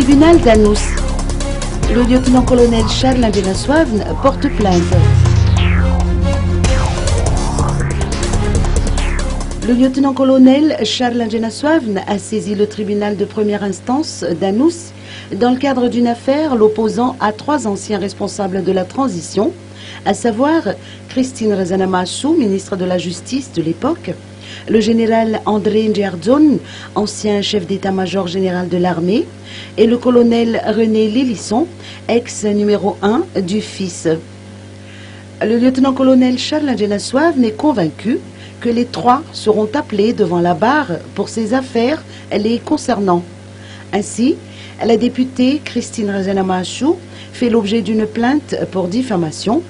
tribunal d'Anous. Le lieutenant-colonel Charles Ngenasouavne porte plainte. Le lieutenant-colonel Charles Ngenasouavne a saisi le tribunal de première instance d'Anous dans le cadre d'une affaire l'opposant à 3 anciens responsables de la transition, à savoir Christine Razanamachou, ministre de la Justice de l'époque, le général André Ndjardjoun, ancien chef d'état-major général de l'armée, et le colonel René Lélisson, ex-numéro 1 du FIS. Le lieutenant-colonel Charles Ngenasouavne est convaincu que les 3 seront appelés devant la barre pour ces affaires les concernant. Ainsi, la députée Christine Razanamachou fait l'objet d'une plainte pour diffamation,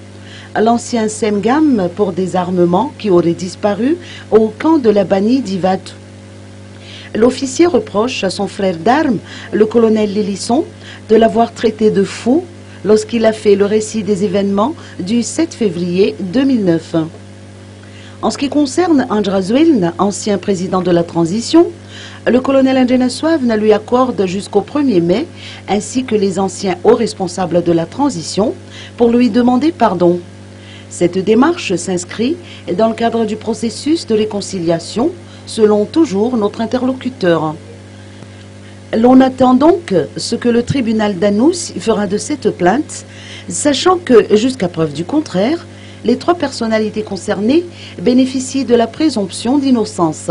l'ancien Semgam pour désarmement qui aurait disparu au camp de la Bani d'Ivat. L'officier reproche à son frère d'armes, le colonel Lélisson, de l'avoir traité de fou lorsqu'il a fait le récit des événements du 7 février 2009. En ce qui concerne Ndjardjoun, ancien président de la transition, le colonel Ngenasouavne lui accorde jusqu'au 1er mai, ainsi que les anciens hauts responsables de la transition, pour lui demander pardon. Cette démarche s'inscrit dans le cadre du processus de réconciliation, selon toujours notre interlocuteur. L'on attend donc ce que le tribunal d'Anous fera de cette plainte, sachant que, jusqu'à preuve du contraire, les 3 personnalités concernées bénéficient de la présomption d'innocence.